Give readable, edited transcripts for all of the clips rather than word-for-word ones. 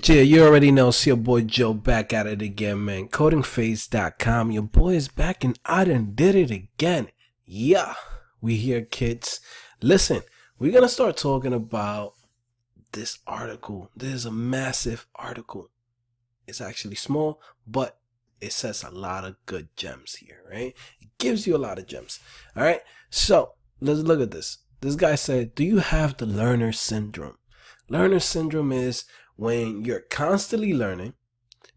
Yeah, you already know, it's your boy Joe back at it again, man. CodingPhase.com. Your boy is back and I done did it again. Yeah, we here, kids. Listen, we're going to start talking about this article. This is a massive article. It's actually small, but it says a lot of good gems here, right? It gives you a lot of gems. All right, so let's look at this. This guy said, do you have the Lerner Syndrome? Lerner Syndrome is when you're constantly learning.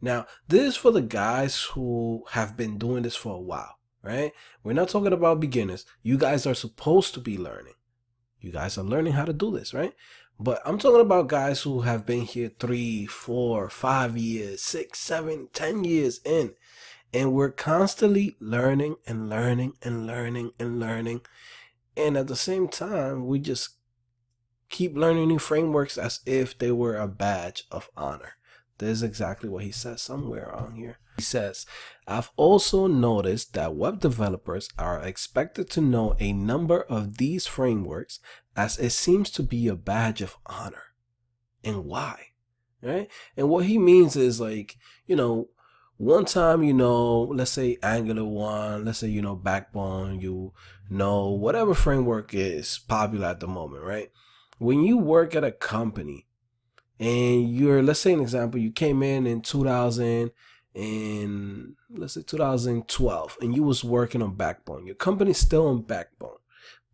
Now, this is for the guys who have been doing this for a while, right? We're not talking about beginners. You guys are supposed to be learning. You guys are learning how to do this, right? But I'm talking about guys who have been here 3, 4, 5 years, 6, 7, 10 years in. And we're constantly learning and learning and learning and learning. And at the same time, we just keep learning new frameworks as if they were a badge of honor. This is exactly what he says somewhere on here. He says, I've also noticed that web developers are expected to know a number of these frameworks as it seems to be a badge of honor. And why? Right? And what he means is, like, one time, let's say Angular 1, let's say, Backbone, whatever framework is popular at the moment, right? When you work at a company and you're, let's say an example, you came in 2012 and you was working on Backbone. Your company's still on Backbone.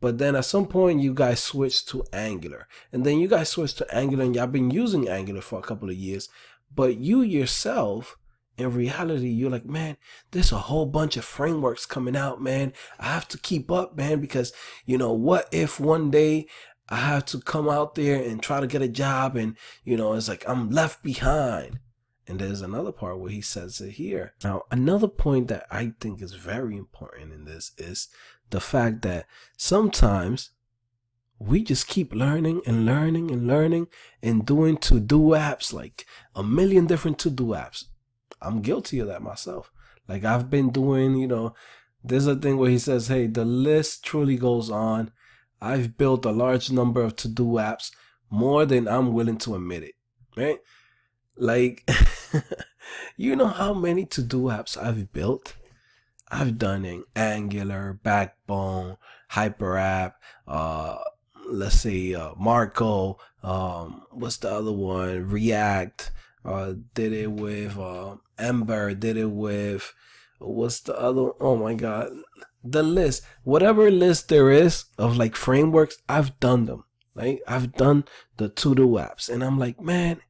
But then at some point you guys switched to Angular. And then you guys switched to Angular and y'all been using Angular for a couple of years. But you yourself, in reality, you're like, man, there's a whole bunch of frameworks coming out, man. I have to keep up, man, because, what if one day I have to come out there and try to get a job and, it's like I'm left behind. And there's another part where he says it here. Now, another point that I think is very important in this is the fact that sometimes we just keep learning and learning and learning and doing to-do apps, like a million different to-do apps. I'm guilty of that myself. Like I've been doing, there's a thing where he says, hey, the list truly goes on. I've built a large number of to-do apps, more than I'm willing to admit it, right? Like, you know how many to-do apps I've built? I've done in Angular, Backbone, HyperApp, let's say Marco, what's the other one? React, did it with Ember, did it with, what's the other? Oh my God. The list, whatever list there is of like frameworks, I've done them. Like I've done the to-do apps, and I'm like, man,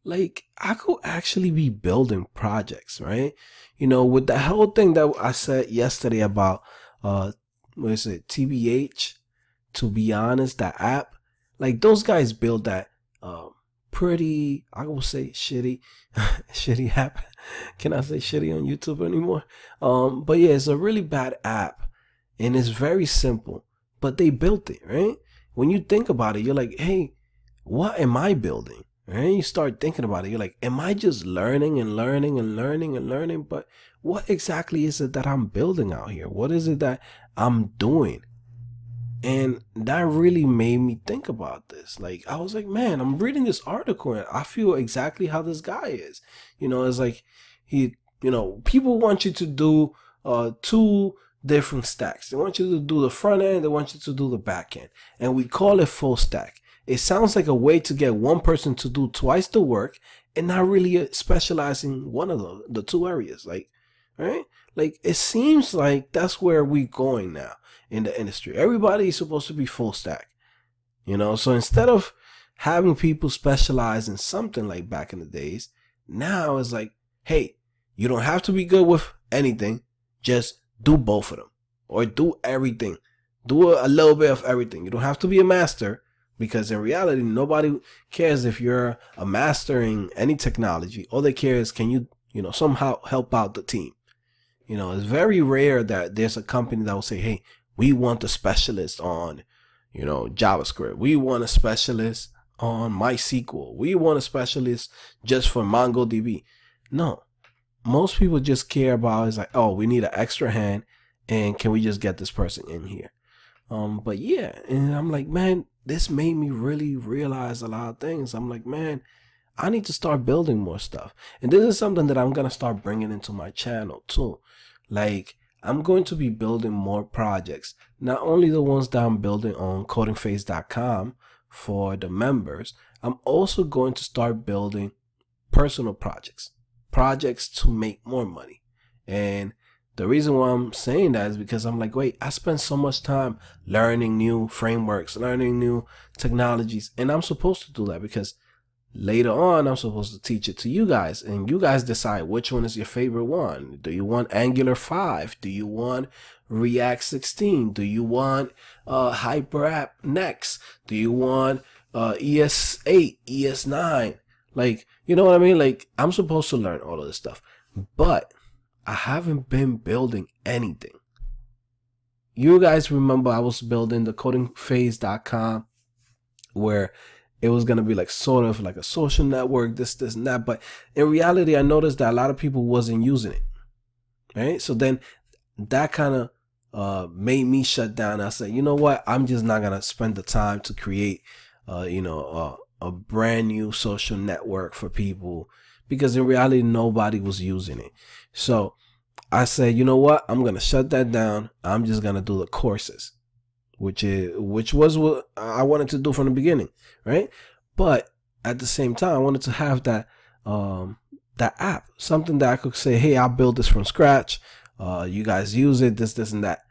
like I could actually be building projects, right? With the whole thing that I said yesterday about what is it, TBH, to be honest, that app, like those guys build that pretty, I will say shitty shitty app. Can I say shitty on YouTube anymore? But yeah, it's a really bad app and it's very simple, but they built it, right? When you think about it, you're like, hey, what am I building? Right? You start thinking about it, you're like, am I just learning and learning and learning and learning? But what exactly is it that I'm building out here? What is it that I'm doing? And that really made me think about this. Like, I was like, man, I'm reading this article and I feel exactly how this guy is. It's like people want you to do 2 different stacks. They want you to do the front end. They want you to do the back end. And we call it full stack. It sounds like a way to get one person to do twice the work and not really specialize in one of the 2 areas. Like, right? Like, it seems like that's where we're going now in the industry. Everybody is supposed to be full stack, so instead of having people specialize in something like back in the days, now it's like, hey, you don't have to be good with anything, just do both of them or do everything, do a little bit of everything. You don't have to be a master, because in reality nobody cares if you're a master in any technology. All they care is, can you somehow help out the team. It's very rare that there's a company that will say, hey, we want a specialist on, JavaScript. We want a specialist on MySQL. We want a specialist just for MongoDB. No, most people just care about is like, oh, we need an extra hand, and can we just get this person in here? But yeah, and I'm like, man, this made me really realize a lot of things. I'm like, man, I need to start building more stuff. And this is something that I'm going to start bringing into my channel too. Like, I'm going to be building more projects, not only the ones that I'm building on CodingPhase.com for the members. I'm also going to start building personal projects to make more money. And the reason why I'm saying that is because I'm like, wait, I spend so much time learning new frameworks, learning new technologies, and I'm supposed to do that because later on I'm supposed to teach it to you guys, and you guys decide which one is your favorite one. Do you want Angular 5? Do you want React 16? Do you want HyperApp Next? Do you want ES8, ES9? Like, you know what I mean? Like, I'm supposed to learn all of this stuff, but I haven't been building anything. You guys remember I was building the CodingPhase.com, where it was going to be like sort of like a social network, this and that. But in reality, I noticed that a lot of people wasn't using it. Right? So then that kind of made me shut down. I said, you know what? I'm just not going to spend the time to create, a brand new social network for people, because in reality, nobody was using it. So I said, you know what? I'm going to shut that down. I'm just going to do the courses, which was what I wanted to do from the beginning, right? But at the same time, I wanted to have that that app, something that I could say, hey, I built this from scratch. You guys use it, this and that.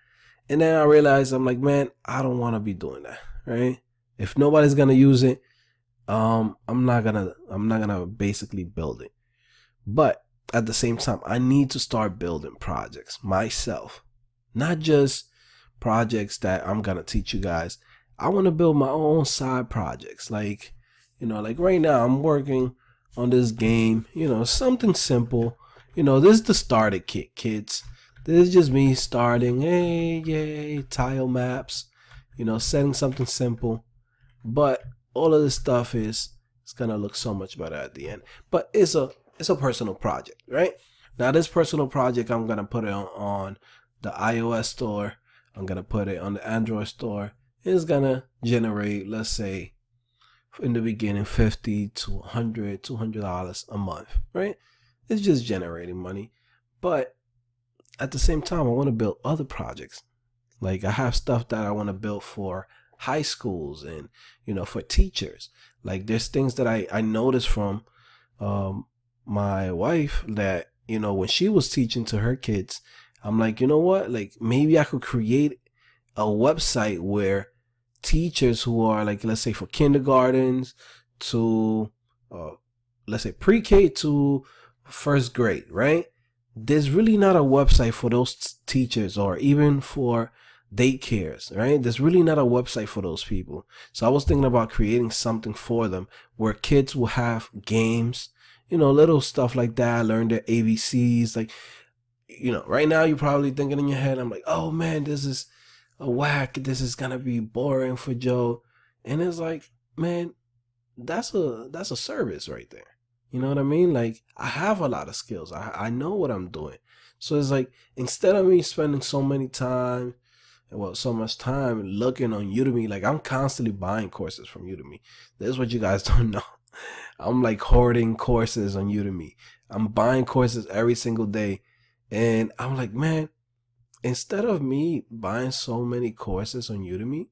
And then I realized, I'm like, man, I don't want to be doing that, right? If nobody's gonna use it, I'm not gonna basically build it. But at the same time, I need to start building projects myself, not just projects that I'm gonna teach you guys. I want to build my own side projects. Like, like right now I'm working on this game, something simple. This is the starter kit, kids. This is just me starting. Hey, yay, tile maps, setting something simple. But all of this stuff it's gonna look so much better at the end. But it's a personal project, right? Now this personal project, I'm gonna put it on the iOS store. I'm gonna put it on the Android store. It's gonna generate, let's say, in the beginning, $50 to $100, $200 a month, right? It's just generating money. But at the same time, I want to build other projects. Like, I have stuff that I want to build for high schools and, for teachers. Like, there's things that I noticed from my wife that, when she was teaching to her kids, I'm like, you know what? Like, maybe I could create a website where teachers who are, like, let's say for kindergartens to, let's say pre-K to first grade, right? There's really not a website for those teachers, or even for daycares, right? There's really not a website for those people. So I was thinking about creating something for them where kids will have games, little stuff like that, learn their ABCs. Like, right now you're probably thinking in your head, I'm like, oh man, this is a whack. This is going to be boring for Joe. And it's like, man, that's a service right there. You know what I mean? Like, I have a lot of skills. I know what I'm doing. So it's like, instead of me spending so much time looking on Udemy, like, I'm constantly buying courses from Udemy. This is what you guys don't know. I'm like hoarding courses on Udemy. I'm buying courses every single day. And I'm like, man, instead of me buying so many courses on Udemy,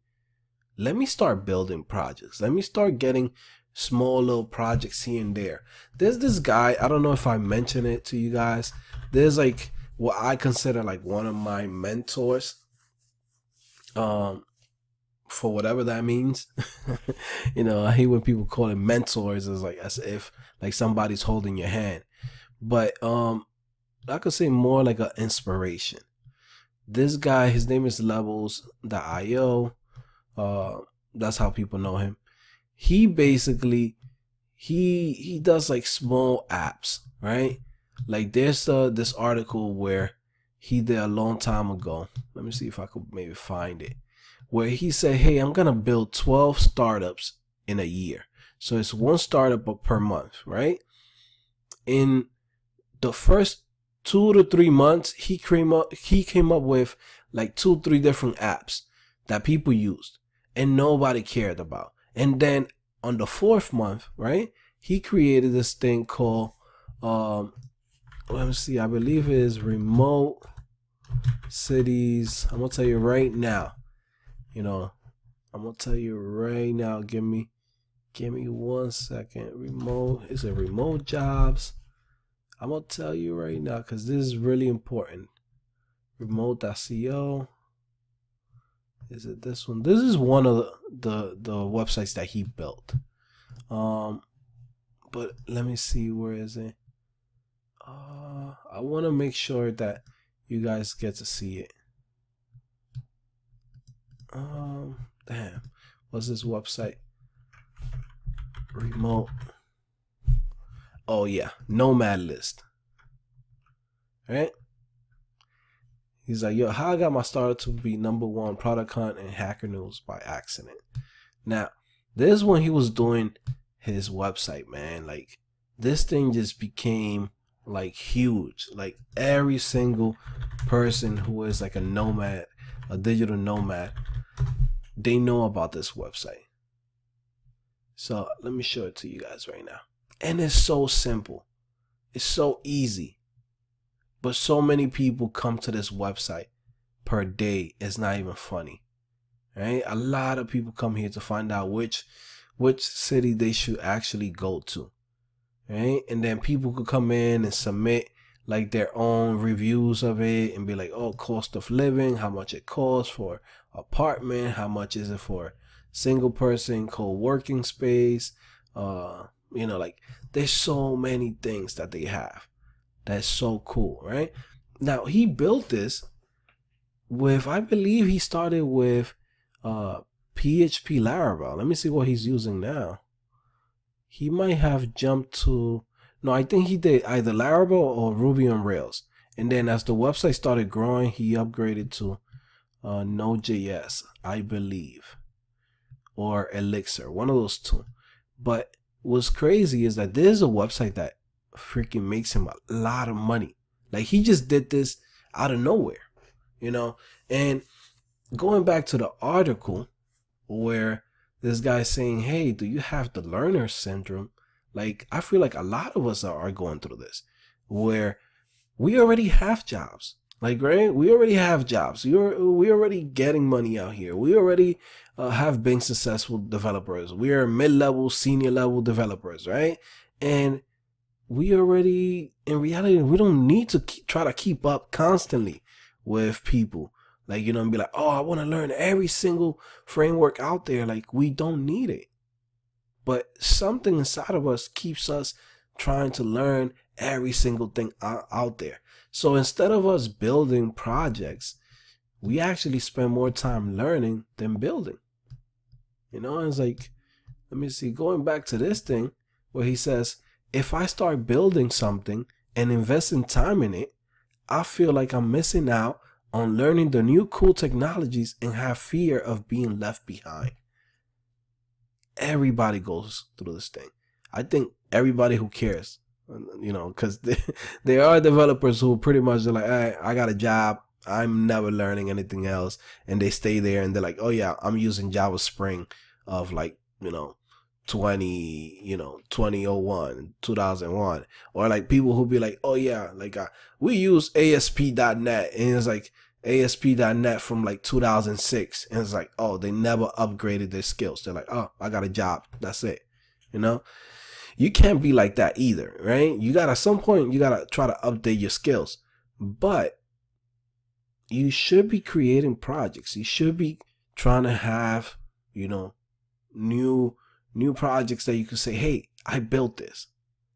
let me start building projects. Let me start getting small little projects here and there. There's this guy, I don't know if I mentioned it to you guys. There's like what I consider like one of my mentors. For whatever that means. I hate when people call it mentors, as like as if like somebody's holding your hand. But I could say more like an inspiration. This guy, his name is Levelstyle. That's how people know him. He basically he does like small apps, right? Like, there's this article where he did a long time ago. Let me see if I could maybe find it, where he said, hey, I'm gonna build 12 startups in a year. So it's one startup per month, right? In the first 2 to 3 months, he came up with like 2-3 different apps that people used and nobody cared about. And then on the 4th month, right, he created this thing called let me see, I believe it is remote cities. I'm gonna tell you right now, you know, I'm gonna tell you right now, give me 1 second. Remote, is it remote jobs? I'm gonna tell you right now because this is really important. Remote.co. Is it this one? This is one of the websites that he built. But let me see, where is it? I want to make sure that you guys get to see it. Damn, what's this website? Remote. Oh yeah, Nomad List. Right? He's like, yo, how I got my startup to be #1 product hunt and Hacker News by accident. Now, this is when he was doing his website, man. Like, this thing just became like huge. Like, every single person who is like a nomad, a digital nomad, they know about this website. So let me show it to you guys right now. And it's so simple. It's so easy. But so many people come to this website per day. It's not even funny. Right? A lot of people come here to find out which city they should actually go to. Right? And then people could come in and submit like their own reviews of it and be like, oh, cost of living, how much it costs for apartment, how much is it for single person co-working space. You know, like, there's so many things that they have. That's so cool, right? Now, he built this with, I believe he started with PHP Laravel. Let me see what he's using now. He might have jumped to, no, I think he did either Laravel or Ruby on Rails. And then as the website started growing, he upgraded to Node.js, I believe, or Elixir, one of those two. But what's crazy is that there's a website that freaking makes him a lot of money. Like, he just did this out of nowhere, you know. And going back to the article where this guy's saying, hey, do you have the Lerner Syndrome? Like, I feel like a lot of us are going through this, where we already have jobs. Like, right? We already have jobs. We're already getting money out here. We already have been successful developers. We are mid-level, senior level developers, right? And we already, in reality, we don't need to try to keep up constantly with people. Like, you know, and be like, oh, I want to learn every single framework out there. Like, we don't need it. But something inside of us keeps us trying to learn every single thing out there. So instead of us building projects, we actually spend more time learning than building. You know, it's like, let me see, going back to this thing where he says, if I start building something and investing time in it, I feel like I'm missing out on learning the new cool technologies and have fear of being left behind. Everybody goes through this thing. I think everybody who cares, you know, because there are developers who pretty much are like, hey, I got a job, I'm never learning anything else, and they stay there and they're like, oh yeah, I'm using Java Spring of like, you know, 2001, 2001, or like people who be like, oh yeah, like we use ASP.NET, and it's like ASP.NET from like 2006, and it's like, oh, they never upgraded their skills. They're like, oh, I got a job, that's it. You know, you can't be like that either, right? You gotta, at some point, you gotta try to update your skills, but you should be creating projects. You should be trying to have, you know, new projects that you can say, hey, I built this.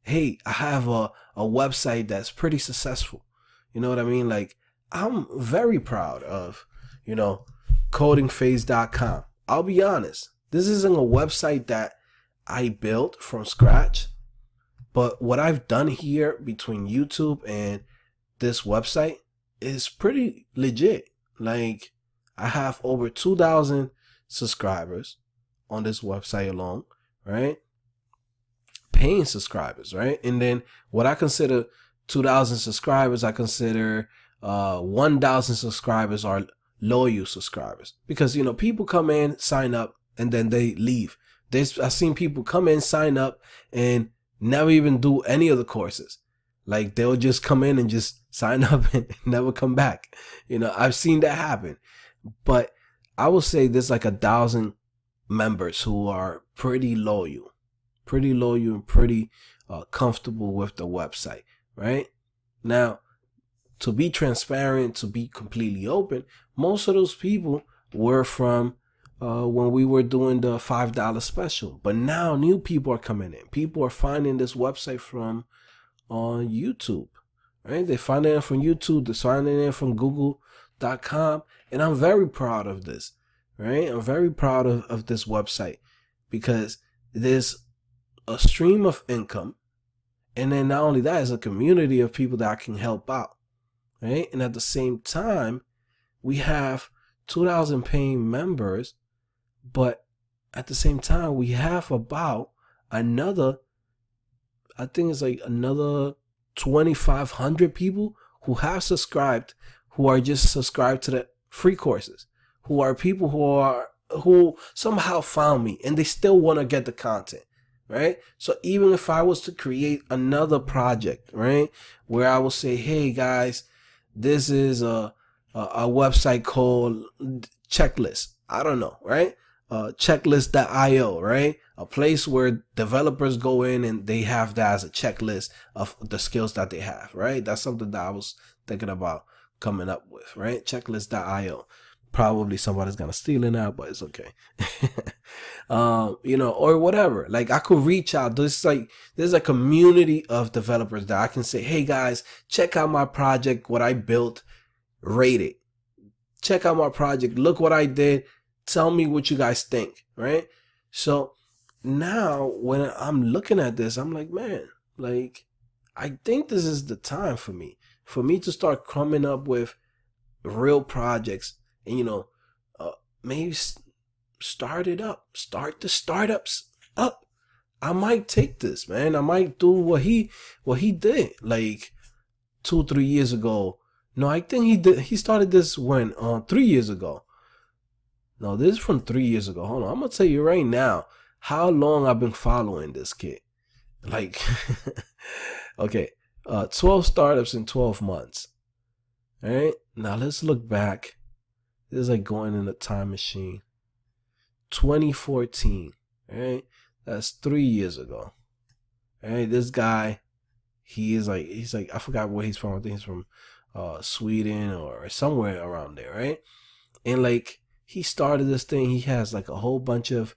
Hey, I have a website that's pretty successful. You know what I mean? Like, I'm very proud of, you know, CodingPhase.com. I'll be honest, this isn't a website that I built from scratch, but what I've done here between YouTube and this website is pretty legit. Like, I have over 2,000 subscribers on this website alone, right? Paying subscribers, right? And then what I consider 2,000 subscribers, I consider 1,000 subscribers are loyal subscribers, because, you know, people come in, sign up, and then they leave. I've seen people come in, sign up, and never even do any of the courses. Like they'll just come in and just sign up and never come back. You know, I've seen that happen. But I would say there's like 1,000 members who are pretty loyal and pretty comfortable with the website, right? Now, to be transparent, to be completely open, most of those people were from when we were doing the $5 special. But now new people are coming in. People are finding this website from on YouTube, right? They're finding it from YouTube. They're finding it from Google.com. And I'm very proud of this, right? I'm very proud of this website because there's a stream of income. And then not only that, is a community of people that I can help out, right? And at the same time, we have 2,000 paying members, but at the same time, we have about another, I think it's like another 2,500 people who have subscribed, who are just subscribed to the free courses, who are people who somehow found me and they still want to get the content, right? So even if I was to create another project, right, where I will say, hey guys, this is a website called Checklist, I don't know, right? Checklist.io, right? A place where developers go in and they have that as a checklist of the skills that they have, right? That's something that I was thinking about coming up with, right? Checklist.io. Probably somebody's gonna steal it now, but it's okay. You know, or whatever. Like I could reach out. There's a community of developers that I can say, hey guys, check out my project, what I built, rate it. Check out my project, look what I did, tell me what you guys think, right? So now when I'm looking at this, I'm like, man, like I think this is the time for me to start coming up with real projects. And, you know, maybe start the startups up. I might take this, man. I might do what he did like 2-3 years ago. No, I think he started this when 3 years ago. No, this is from 3 years ago. Hold on, I'm gonna tell you right now how long I've been following this kid. Like, okay, 12 startups in 12 months. All right, now let's look back. This is like going in a time machine. 2014, right? That's 3 years ago. Right? This guy, he's like I forgot where he's from. I think he's from Sweden or somewhere around there, right? And like he started this thing. He has like a whole bunch of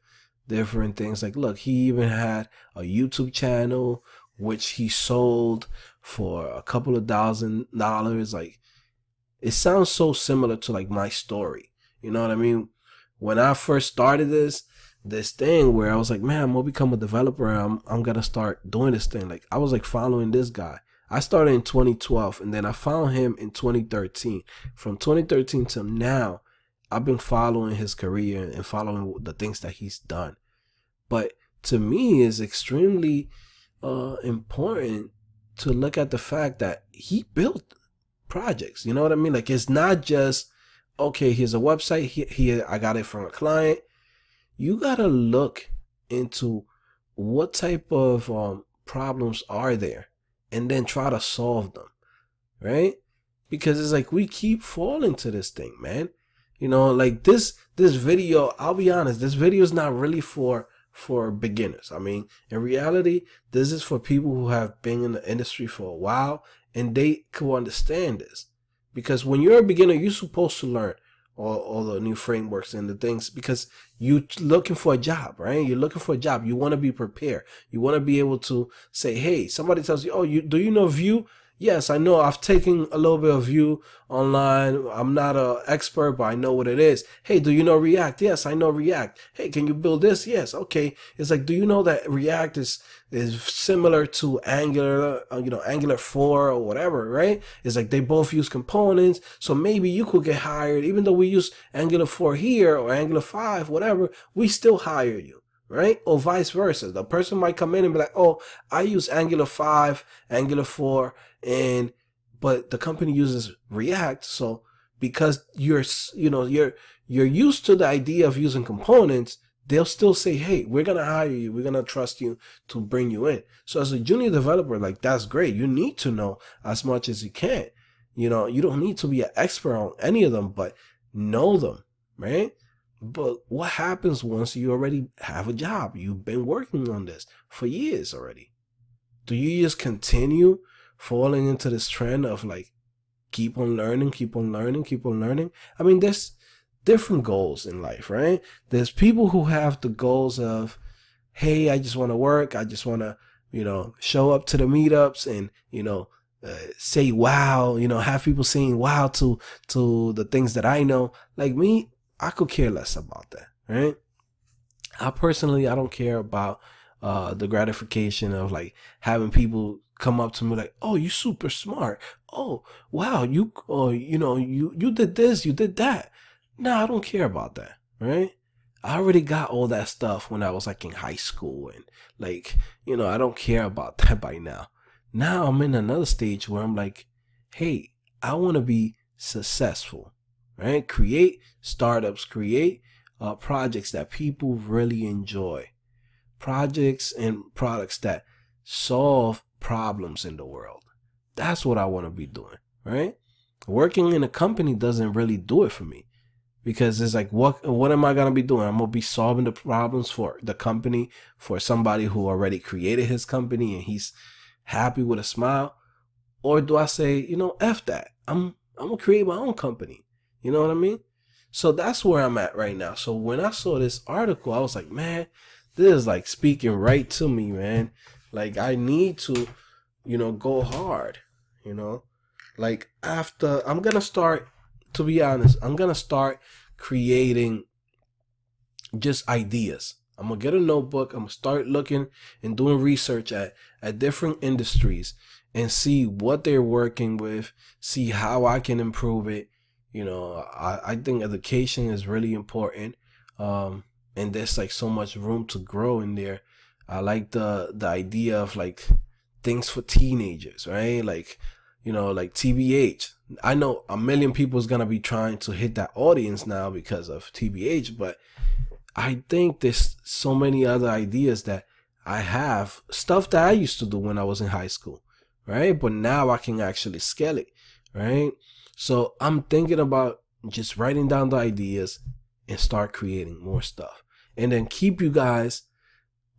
different things. Like look, he even had a YouTube channel which he sold for a couple of $1,000. Like it sounds so similar to like my story. You know what I mean? When I first started this thing where I was like, man, I'm gonna become a developer. I'm gonna start doing this thing. Like I was like following this guy. I started in 2012 and then I found him in 2013. From 2013 to now, I've been following his career and following the things that he's done. But to me, it's extremely important to look at the fact that he built projects. You know what I mean? Like it's not just, okay, here's a website, here I got it from a client. You gotta look into what type of problems are there and then try to solve them, right? Because it's like we keep falling to this thing, man. You know, like this video, I'll be honest, this video is not really for beginners. I mean, in reality, this is for people who have been in the industry for a while and they can understand this. Because when you're a beginner, you're supposed to learn all the new frameworks and the things because you're looking for a job, right? You're looking for a job. You want to be prepared. You want to be able to say, hey, somebody tells you, oh, do you know Vue? Yes, I know. I've taken a little bit of Vue online. I'm not an expert, but I know what it is. Hey, do you know React? Yes, I know React. Hey, can you build this? Yes. Okay. It's like, do you know that React is similar to Angular, Angular 4 or whatever, right? It's like they both use components. So maybe you could get hired, even though we use Angular 4 here or Angular 5, whatever, we still hire you. Right? Or vice versa. The person might come in and be like, oh, I use Angular 5, Angular 4, but the company uses React. So because you're used to the idea of using components, they'll still say, hey, we're going to hire you. We're going to trust you to bring you in. So as a junior developer, like, that's great. You need to know as much as you can. You know, you don't need to be an expert on any of them, but know them, right? But what happens once you already have a job? You've been working on this for years already. Do you just continue falling into this trend of like, keep on learning, keep on learning, keep on learning? I mean, there's different goals in life, right? There's people who have the goals of, hey, I just want to work. I just want to, you know, show up to the meetups and, you know, say wow, you know, have people saying wow to the things that I know. Like me, I could care less about that, right? I don't care about the gratification of like having people come up to me like, oh, you super smart. Oh, wow, you know, you did this, you did that. No, I don't care about that, right? I already got all that stuff when I was like in high school, and like, you know, I don't care about that by now. Now I'm in another stage where I'm like, hey, I want to be successful, right? Create startups, create projects that people really enjoy, projects and products that solve problems in the world. That's what I want to be doing, right? Working in a company doesn't really do it for me, because it's like, what am I going to be doing? I'm going to be solving the problems for the company, for somebody who already created his company and he's happy with a smile? Or do I say, you know, F that, I'm going to create my own company? You know what I mean? So that's where I'm at right now. So when I saw this article, I was like, man, this is like speaking right to me, man. Like, I need to, you know, go hard, you know, like after I'm going to start, to be honest, I'm going to start creating just ideas. I'm going to get a notebook. I'm going to start looking and doing research at different industries and see what they're working with, see how I can improve it. You know, I think education is really important. And there's like so much room to grow in there. I like the idea of like things for teenagers, right? Like, you know, like TBH. I know a million people is going to be trying to hit that audience now because of TBH, but I think there's so many other ideas that I have, stuff that I used to do when I was in high school, right? But now I can actually scale it, right? So I'm thinking about just writing down the ideas and start creating more stuff, and then keep you guys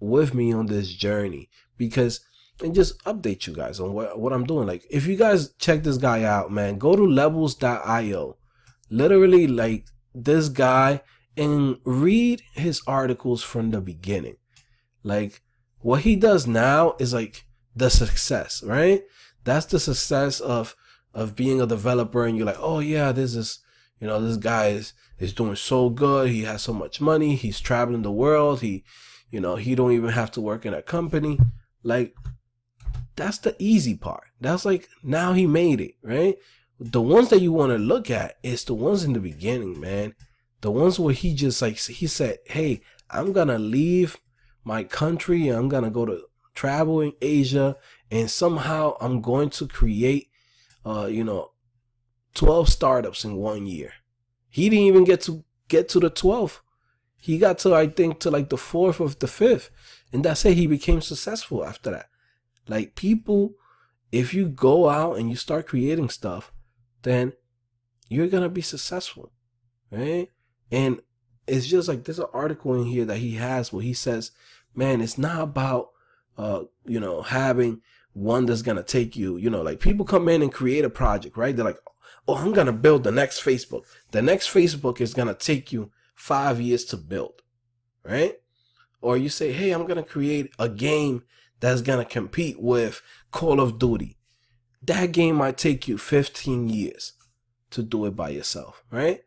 with me on this journey, because, and just update you guys on what I'm doing. Like, if you guys check this guy out, man, go to levels.io, literally like this guy, and read his articles from the beginning. Like, what he does now is like the success, right? That's the success of being a developer, and you're like, oh yeah, this is, you know, this guy is doing so good. He has so much money. He's traveling the world. He, you know, he don't even have to work in a company. Like, that's the easy part. That's like, now he made it, right? The ones that you want to look at is the ones in the beginning, man. The ones where he just like, he said, hey, I'm going to leave my country. I'm going to go to travel in Asia, and somehow I'm going to create, you know, 12 startups in 1 year. He didn't even get to the 12th. He got to, I think, to like the 4th or the 5th. And that's it. He became successful after that. Like, people, if you go out and you start creating stuff, then you're going to be successful, right? And it's just like, there's an article in here that he has where he says, man, it's not about, you know, having one that's going to take you, you know, like people come in and create a project, right? They're like, oh, I'm going to build the next Facebook. The next Facebook is going to take you 5 years to build, right? Or you say, hey, I'm going to create a game that's going to compete with Call of Duty. That game might take you 15 years to do it by yourself, right?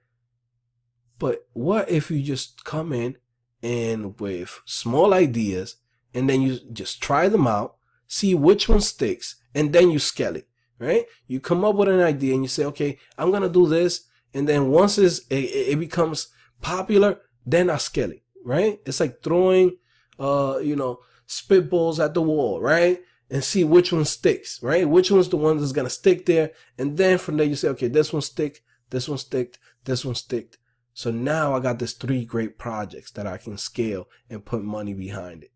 But what if you just come in and with small ideas, and then you just try them out, see which one sticks, and then you scale it, right? You come up with an idea and you say, okay, I'm going to do this. And then once it becomes popular, then I scale it, right? It's like throwing, you know, spitballs at the wall, right? And see which one sticks, right? Which one's the one that's going to stick there. And then from there you say, okay, this one stick, this one sticked, this one sticked. So now I got this 3 great projects that I can scale and put money behind it,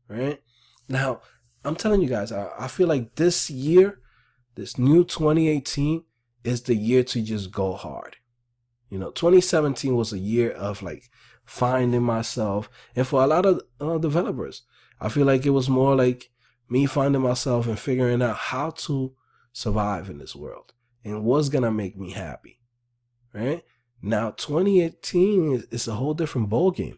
right? Now, I'm telling you guys, I feel like this year, this new 2018 is the year to just go hard. You know, 2017 was a year of like finding myself. And for a lot of developers, I feel like it was more like me finding myself and figuring out how to survive in this world and what's going to make me happy, right? Now, 2018 is a whole different ballgame.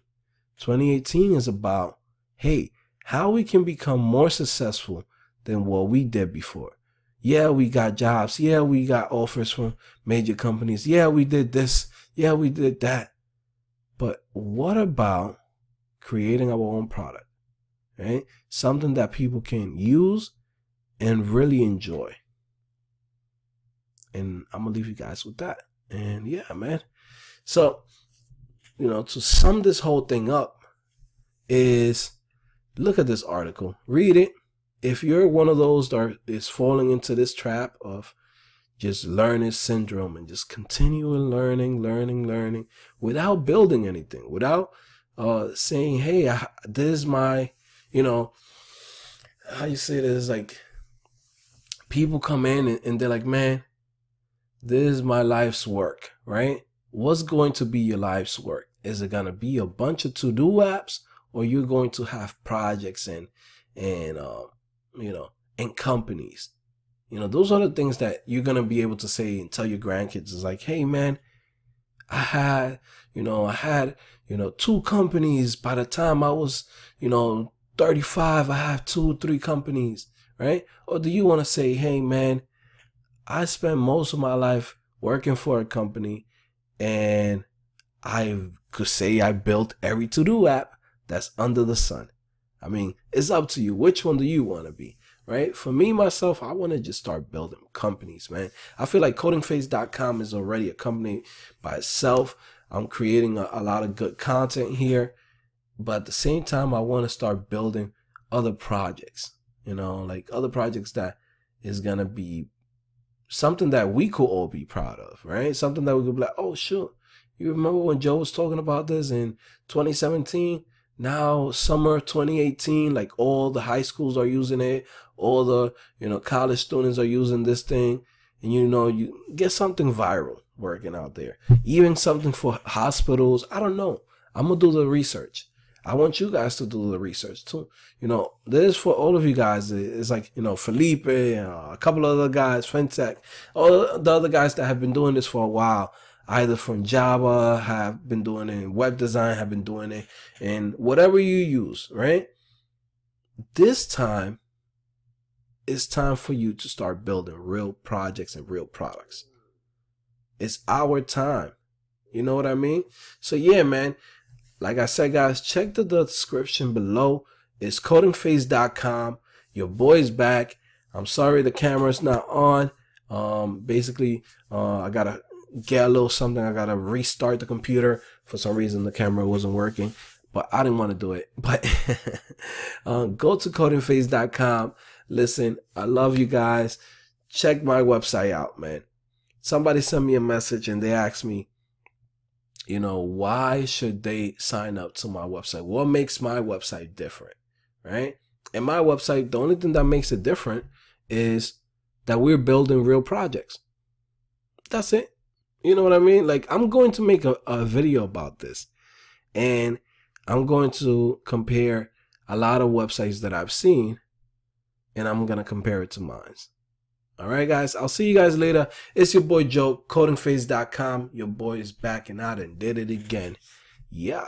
2018 is about, hey, how we can become more successful than what we did before. Yeah, we got jobs. Yeah, we got offers from major companies. Yeah, we did this. Yeah, we did that. But what about creating our own product, right? Something that people can use and really enjoy. And I'm going to leave you guys with that. And yeah, man. So, you know, to sum this whole thing up is, look at this article, read it. If you're one of those that is falling into this trap of just Lerner Syndrome and just continuing learning without building anything, without saying, hey, this is my, you know, how you say this, like people come in and they're like, man, this is my life's work, right? What's going to be your life's work? Is it going to be a bunch of to-do apps, or you're going to have projects and you know, and companies? You know, those are the things that you're going to be able to say and tell your grandkids. Is like, hey man, I had 2 companies by the time I was, 35. I have 2, 3 companies, right? Or do you want to say, hey man, I spent most of my life working for a company and I could say I built every to-do app that's under the sun. I mean, it's up to you. Which one do you want to be, right? For me, myself, I want to just start building companies, man. I feel like CodingPhase.com is already a company by itself. I'm creating a lot of good content here. But at the same time, I want to start building other projects, like other projects that is going to be something that we could all be proud of, right? Something that we could be like, oh, sure. You remember when Joe was talking about this in 2017? Now, summer 2018, like all the high schools are using it. All the, college students are using this thing. And, you get something viral working out there. Even something for hospitals. I don't know. I'm going to do the research. I want you guys to do the research too. This is for all of you guys. It's like, Felipe, a couple of other guys, FinTech, all the other guys that have been doing this for a while, either from Java, have been doing it, web design, have been doing it, and whatever you use, right? This time, it's time for you to start building real projects and real products. It's our time. You know what I mean? So yeah, man. Like I said, guys, check the description below. It's CodingPhase.com. Your boy's back. I'm sorry the camera's not on. Basically, I got to get a little something. I got to restart the computer. For some reason, the camera wasn't working. But I didn't want to do it. But go to CodingPhase.com. Listen, I love you guys. Check my website out, man. Somebody sent me a message and they asked me, why should they sign up to my website? What makes my website different, right? And my website, the only thing that makes it different is that we're building real projects. That's it. You know what I mean? Like, I'm going to make a video about this, and I'm going to compare a lot of websites that I've seen, and I'm going to compare it to mine. All right, guys, I'll see you guys later. It's your boy Joe, CodingPhase.com. Your boy is back and out and did it again. Yeah.